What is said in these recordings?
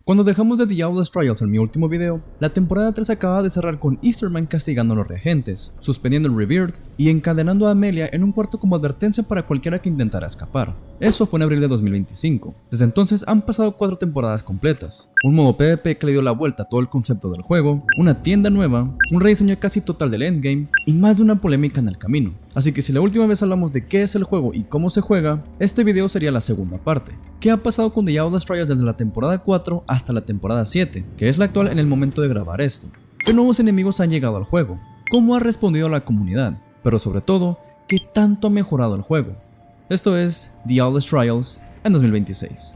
Cuando dejamos de The Outlast Trials en mi último video, la temporada 3 acaba de cerrar con Easterman castigando a los regentes, suspendiendo el Rebirth y encadenando a Amelia en un cuarto como advertencia para cualquiera que intentara escapar. Eso fue en abril de 2025. Desde entonces han pasado 4 temporadas completas, un modo PvP que le dio la vuelta a todo el concepto del juego, una tienda nueva, un rediseño casi total del endgame y más de una polémica en el camino. Así que si la última vez hablamos de qué es el juego y cómo se juega, este video sería la segunda parte. ¿Qué ha pasado con The Outlast Trials desde la temporada 4 hasta la temporada 7, que es la actual en el momento de grabar esto? ¿Qué nuevos enemigos han llegado al juego? ¿Cómo ha respondido la comunidad? Pero sobre todo, ¿qué tanto ha mejorado el juego? Esto es The Outlast Trials en 2026.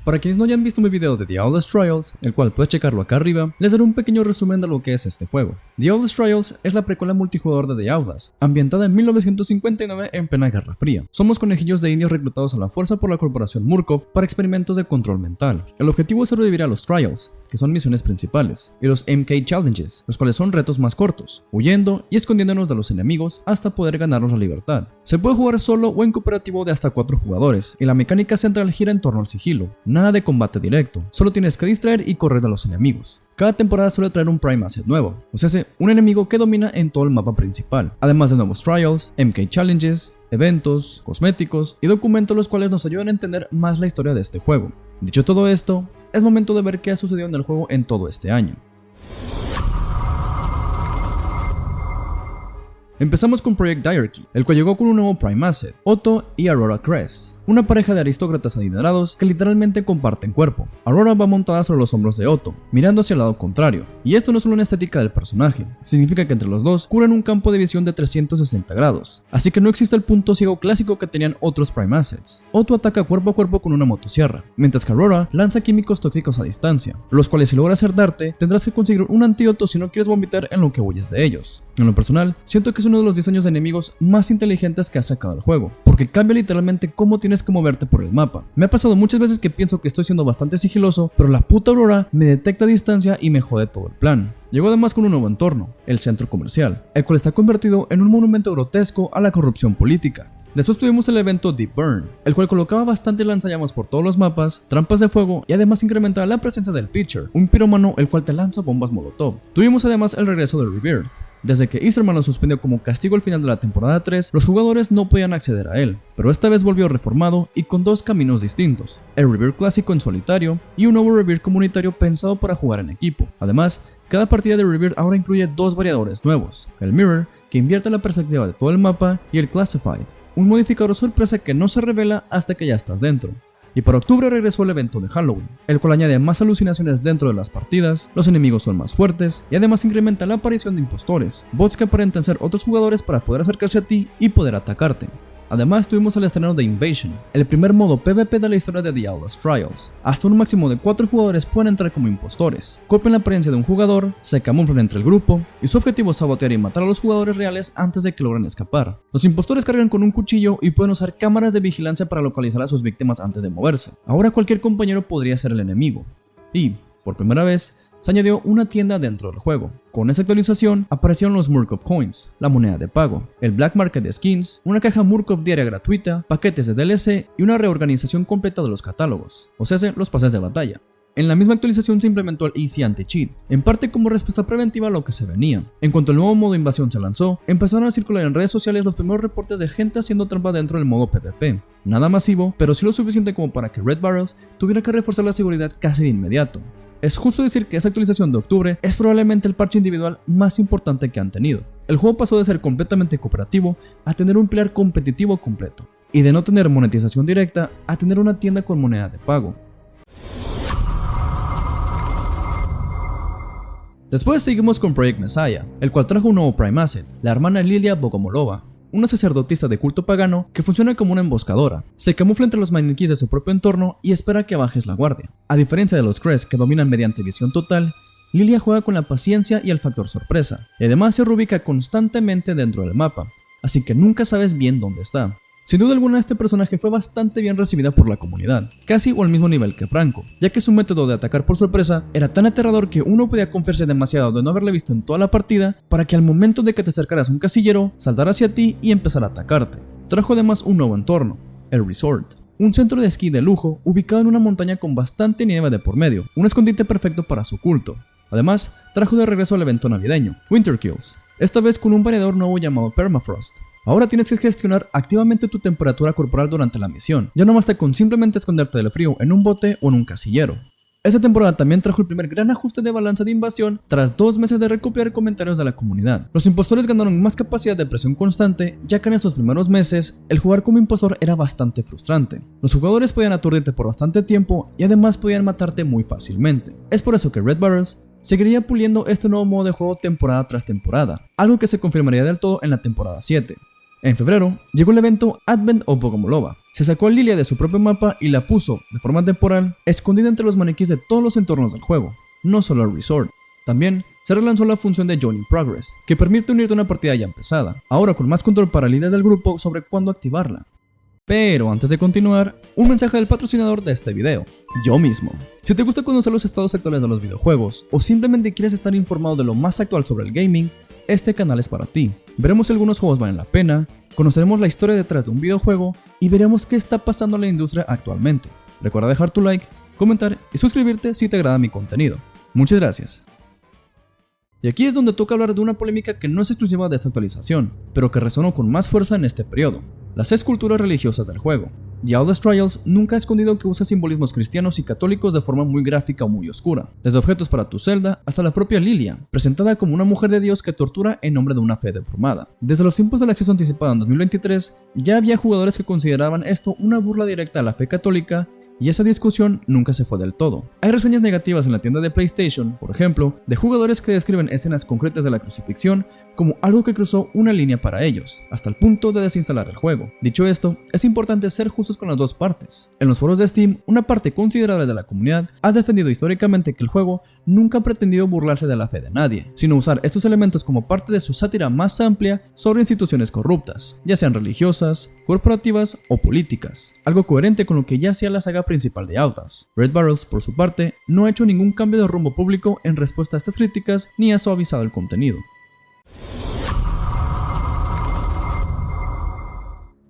Para quienes no hayan visto mi video de The Outlast Trials, el cual puedes checarlo acá arriba, les daré un pequeño resumen de lo que es este juego. The Outlast Trials es la precuela multijugador de The Outlast, ambientada en 1959 en plena Guerra Fría. Somos conejillos de indios reclutados a la fuerza por la corporación Murkoff para experimentos de control mental. El objetivo es sobrevivir a los Trials, que son misiones principales, y los MK Challenges, los cuales son retos más cortos, huyendo y escondiéndonos de los enemigos hasta poder ganarnos la libertad. Se puede jugar solo o en cooperativo de hasta 4 jugadores, y la mecánica central gira en torno al sigilo. Nada de combate directo, solo tienes que distraer y correr de los enemigos. Cada temporada suele traer un Prime Asset nuevo, o sea, un enemigo que domina en todo el mapa principal, además de nuevos Trials, MK Challenges, eventos, cosméticos y documentos los cuales nos ayudan a entender más la historia de este juego. Dicho todo esto, es momento de ver qué ha sucedido en el juego en todo este año. Empezamos con Project Diarchy, el cual llegó con un nuevo Prime Asset, Otto y Aurora Cress, una pareja de aristócratas adinerados que literalmente comparten cuerpo. Aurora va montada sobre los hombros de Otto, mirando hacia el lado contrario, y esto no es solo una estética del personaje, significa que entre los dos cubren un campo de visión de 360 grados, así que no existe el punto ciego clásico que tenían otros Prime Assets. Otto ataca cuerpo a cuerpo con una motosierra, mientras que Aurora lanza químicos tóxicos a distancia, los cuales si logras acertarte, tendrás que conseguir un antídoto si no quieres vomitar en lo que huyes de ellos. En lo personal, siento que es uno de los diseños de enemigos más inteligentes que ha sacado el juego, porque cambia literalmente cómo tienes que moverte por el mapa. Me ha pasado muchas veces que pienso que estoy siendo bastante sigiloso, pero la puta Aurora me detecta a distancia y me jode todo el plan. Llegó además con un nuevo entorno, el centro comercial, el cual está convertido en un monumento grotesco a la corrupción política. Después tuvimos el evento Deep Burn, el cual colocaba bastantes lanzallamas por todos los mapas, trampas de fuego y además incrementaba la presencia del Pitcher, un pirómano el cual te lanza bombas molotov. Tuvimos además el regreso del Rebirth. Desde que Easterman lo suspendió como castigo al final de la temporada 3, los jugadores no podían acceder a él, pero esta vez volvió reformado y con 2 caminos distintos, el Rebirth clásico en solitario y un nuevo Rebirth comunitario pensado para jugar en equipo. Además, cada partida de Rebirth ahora incluye 2 variadores nuevos, el Mirror, que invierte la perspectiva de todo el mapa, y el Classified, un modificador sorpresa que no se revela hasta que ya estás dentro. Y para octubre regresó el evento de Halloween, el cual añade más alucinaciones dentro de las partidas, los enemigos son más fuertes y además incrementa la aparición de impostores, bots que aparentan ser otros jugadores para poder acercarse a ti y poder atacarte. Además tuvimos el estreno de Invasion, el primer modo PvP de la historia de The Outlast Trials. Hasta un máximo de 4 jugadores pueden entrar como impostores, copian la apariencia de un jugador, se camuflan entre el grupo y su objetivo es sabotear y matar a los jugadores reales antes de que logren escapar. Los impostores cargan con un cuchillo y pueden usar cámaras de vigilancia para localizar a sus víctimas antes de moverse. Ahora cualquier compañero podría ser el enemigo. Y, por primera vez, se añadió una tienda dentro del juego. Con esta actualización aparecieron los Murkoff Coins, la moneda de pago, el Black Market de skins, una caja Murkoff diaria gratuita, paquetes de DLC y una reorganización completa de los catálogos, o sea, los pases de batalla. En la misma actualización se implementó el Easy Anti-Cheat, en parte como respuesta preventiva a lo que se venía. En cuanto el nuevo modo invasión se lanzó, empezaron a circular en redes sociales los primeros reportes de gente haciendo trampa dentro del modo PvP. Nada masivo, pero sí lo suficiente como para que Red Barrels tuviera que reforzar la seguridad casi de inmediato. Es justo decir que esta actualización de octubre es probablemente el parche individual más importante que han tenido. El juego pasó de ser completamente cooperativo a tener un player competitivo completo, y de no tener monetización directa a tener una tienda con moneda de pago. Después seguimos con Project Messiah, el cual trajo un nuevo Prime Asset, la hermana Lilia Bogomolova, una sacerdotisa de culto pagano que funciona como una emboscadora. Se camufla entre los maniquíes de su propio entorno y espera que bajes la guardia. A diferencia de los Crest que dominan mediante visión total, Lilia juega con la paciencia y el factor sorpresa, y además se reubica constantemente dentro del mapa, así que nunca sabes bien dónde está. Sin duda alguna este personaje fue bastante bien recibida por la comunidad, casi o al mismo nivel que Franco, ya que su método de atacar por sorpresa era tan aterrador que uno podía confiarse demasiado de no haberle visto en toda la partida para que al momento de que te acercaras a un casillero, saltara hacia ti y empezara a atacarte. trajo además un nuevo entorno, el Resort. Un centro de esquí de lujo ubicado en una montaña con bastante nieve de por medio, un escondite perfecto para su culto. Además, trajo de regreso al evento navideño, Winter Kills, esta vez con un variador nuevo llamado Permafrost. Ahora tienes que gestionar activamente tu temperatura corporal durante la misión, ya no basta con simplemente esconderte del frío en un bote o en un casillero. Esta temporada también trajo el primer gran ajuste de balanza de invasión tras 2 meses de recopilar comentarios de la comunidad. Los impostores ganaron más capacidad de presión constante, ya que en estos primeros meses, el jugar como impostor era bastante frustrante. Los jugadores podían aturdirte por bastante tiempo y además podían matarte muy fácilmente. Es por eso que Red Barrels seguiría puliendo este nuevo modo de juego temporada tras temporada, algo que se confirmaría del todo en la temporada 7. En febrero, llegó el evento Advent of Bogomolova. Se sacó a Lilia de su propio mapa y la puso, de forma temporal, escondida entre los maniquíes de todos los entornos del juego, no solo el resort. También se relanzó la función de Join in Progress, que permite unirte a una partida ya empezada, ahora con más control para el líder del grupo sobre cuándo activarla. Pero antes de continuar, un mensaje del patrocinador de este video, yo mismo. Si te gusta conocer los estados actuales de los videojuegos, o simplemente quieres estar informado de lo más actual sobre el gaming, este canal es para ti. Veremos si algunos juegos valen la pena, conoceremos la historia detrás de un videojuego y veremos qué está pasando en la industria actualmente. Recuerda dejar tu like, comentar y suscribirte si te agrada mi contenido. Muchas gracias. Y aquí es donde toca hablar de una polémica que no es exclusiva de esta actualización, pero que resonó con más fuerza en este periodo: las esculturas religiosas del juego. The Outlast Trials nunca ha escondido que usa simbolismos cristianos y católicos de forma muy gráfica o muy oscura, desde objetos para tu celda hasta la propia Lilia, presentada como una mujer de Dios que tortura en nombre de una fe deformada. Desde los tiempos del acceso anticipado en 2023, ya había jugadores que consideraban esto una burla directa a la fe católica, y esa discusión nunca se fue del todo. Hay reseñas negativas en la tienda de PlayStation, por ejemplo, de jugadores que describen escenas concretas de la crucifixión como algo que cruzó una línea para ellos, hasta el punto de desinstalar el juego. Dicho esto, es importante ser justos con las dos partes. En los foros de Steam, una parte considerable de la comunidad ha defendido históricamente que el juego nunca ha pretendido burlarse de la fe de nadie, sino usar estos elementos como parte de su sátira más amplia sobre instituciones corruptas, ya sean religiosas, corporativas o políticas, algo coherente con lo que ya hacía la saga principal de Outlast. Red Barrels, por su parte, no ha hecho ningún cambio de rumbo público en respuesta a estas críticas ni ha suavizado el contenido.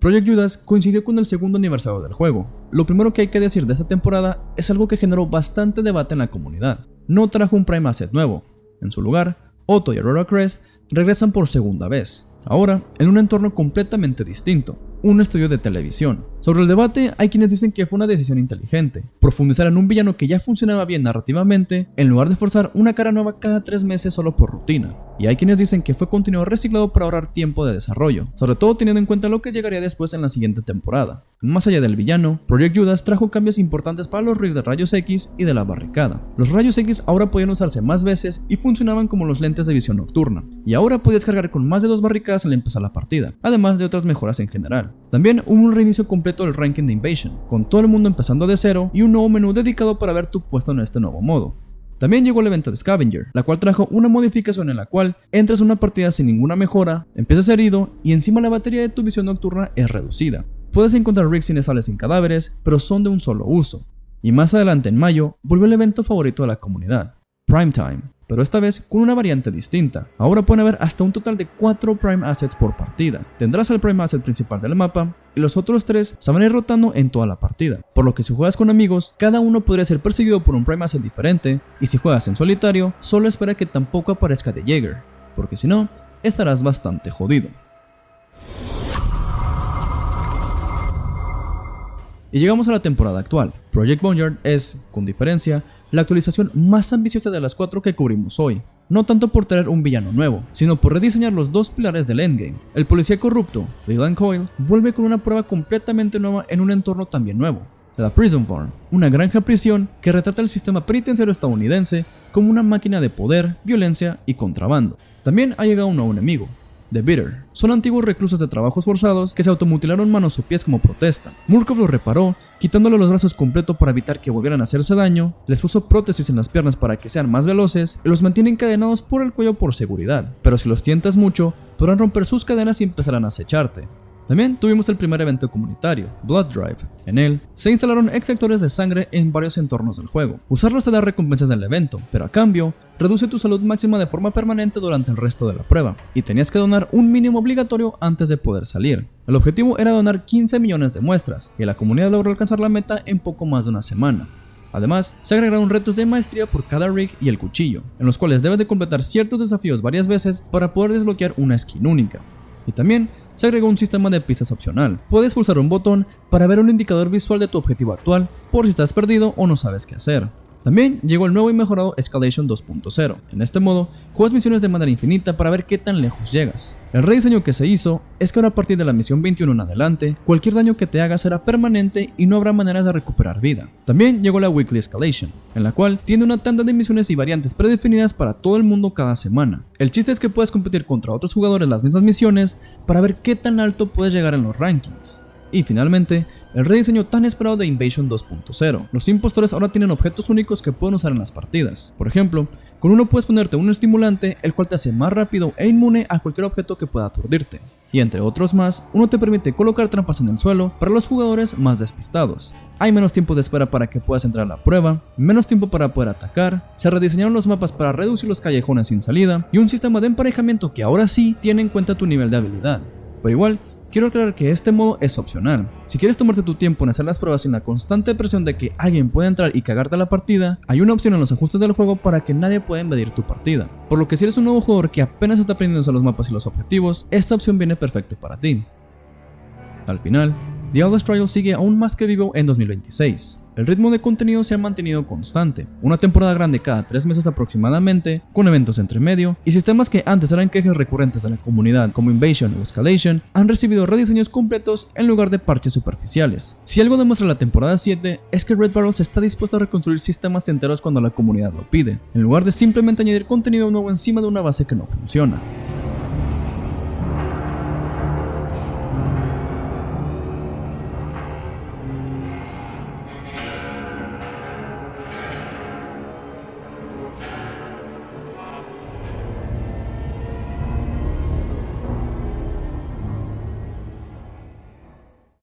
Project Judas coincidió con el segundo aniversario del juego. Lo primero que hay que decir de esta temporada es algo que generó bastante debate en la comunidad. No trajo un Prime Asset nuevo. En su lugar, Otto y Aurora Crest regresan por segunda vez, ahora en un entorno completamente distinto, un estudio de televisión. Sobre el debate, hay quienes dicen que fue una decisión inteligente, profundizar en un villano que ya funcionaba bien narrativamente, en lugar de forzar una cara nueva cada 3 meses solo por rutina. Y hay quienes dicen que fue contenido reciclado para ahorrar tiempo de desarrollo, sobre todo teniendo en cuenta lo que llegaría después en la siguiente temporada. Más allá del villano, Project Judas trajo cambios importantes para los rigs de rayos X y de la barricada. Los rayos X ahora podían usarse más veces y funcionaban como los lentes de visión nocturna, y ahora podías cargar con más de 2 barricadas al empezar la partida, además de otras mejoras en general. También hubo un reinicio completo del ranking de Invasion, con todo el mundo empezando de cero y un nuevo menú dedicado para ver tu puesto en este nuevo modo. También llegó el evento de Scavenger, la cual trajo una modificación en la cual entras a una partida sin ninguna mejora, empiezas herido y encima la batería de tu visión nocturna es reducida. Puedes encontrar rigs inestables sin cadáveres, pero son de un solo uso. Y más adelante en mayo, volvió el evento favorito de la comunidad, Primetime, pero esta vez con una variante distinta. Ahora pueden haber hasta un total de 4 Prime Assets por partida. Tendrás el Prime Asset principal del mapa y los otros 3 se van a ir rotando en toda la partida, por lo que si juegas con amigos, cada uno podría ser perseguido por un Prime Asset diferente, y si juegas en solitario, solo espera que tampoco aparezca The Jaeger, porque si no, estarás bastante jodido. Y llegamos a la temporada actual. Project Boneyard es, con diferencia, la actualización más ambiciosa de las 4 que cubrimos hoy. No tanto por traer un villano nuevo, sino por rediseñar los 2 pilares del endgame. El policía corrupto, Leland Coyle, vuelve con una prueba completamente nueva en un entorno también nuevo, la Prison Farm, una granja prisión que retrata el sistema penitenciario estadounidense como una máquina de poder, violencia y contrabando. También ha llegado un nuevo enemigo, The Bitter. Son antiguos reclusos de trabajos forzados que se automutilaron manos o pies como protesta. Murkoff los reparó, quitándole los brazos completos para evitar que volvieran a hacerse daño, les puso prótesis en las piernas para que sean más veloces y los mantiene encadenados por el cuello por seguridad, pero si los tientas mucho, podrán romper sus cadenas y empezarán a acecharte. También tuvimos el primer evento comunitario, Blood Drive. En él, se instalaron extractores de sangre en varios entornos del juego. Usarlos te da recompensas del evento, pero a cambio, reduce tu salud máxima de forma permanente durante el resto de la prueba, y tenías que donar un mínimo obligatorio antes de poder salir. El objetivo era donar 15 millones de muestras, y la comunidad logró alcanzar la meta en poco más de una semana. Además, se agregaron retos de maestría por cada rig y el cuchillo, en los cuales debes de completar ciertos desafíos varias veces para poder desbloquear una skin única. Y también se agregó un sistema de pistas opcional. Puedes pulsar un botón para ver un indicador visual de tu objetivo actual por si estás perdido o no sabes qué hacer. También llegó el nuevo y mejorado Escalation 2.0. En este modo, juegas misiones de manera infinita para ver qué tan lejos llegas. El rediseño que se hizo es que ahora a partir de la misión 21 en adelante, cualquier daño que te haga será permanente y no habrá maneras de recuperar vida. También llegó la Weekly Escalation, en la cual tiene una tanda de misiones y variantes predefinidas para todo el mundo cada semana. El chiste es que puedes competir contra otros jugadores las mismas misiones para ver qué tan alto puedes llegar en los rankings. Y finalmente, el rediseño tan esperado de Invasion 2.0. Los impostores ahora tienen objetos únicos que pueden usar en las partidas. Por ejemplo, con uno puedes ponerte un estimulante, el cual te hace más rápido e inmune a cualquier objeto que pueda aturdirte. Y entre otros más, uno te permite colocar trampas en el suelo para los jugadores más despistados. Hay menos tiempo de espera para que puedas entrar a la prueba, menos tiempo para poder atacar, se rediseñaron los mapas para reducir los callejones sin salida y un sistema de emparejamiento que ahora sí tiene en cuenta tu nivel de habilidad. Pero igual, quiero aclarar que este modo es opcional. Si quieres tomarte tu tiempo en hacer las pruebas sin la constante presión de que alguien pueda entrar y cagarte la partida, hay una opción en los ajustes del juego para que nadie pueda invadir tu partida. Por lo que si eres un nuevo jugador que apenas está aprendiendo a usar los mapas y los objetivos, esta opción viene perfecto para ti. Al final, The Outlast Trial sigue aún más que vivo en 2026. El ritmo de contenido se ha mantenido constante, una temporada grande cada 3 meses aproximadamente, con eventos entre medio, y sistemas que antes eran quejas recurrentes de la comunidad como Invasion o Escalation, han recibido rediseños completos en lugar de parches superficiales. Si algo demuestra la temporada 7, es que Red Barrels está dispuesto a reconstruir sistemas enteros cuando la comunidad lo pide, en lugar de simplemente añadir contenido nuevo encima de una base que no funciona.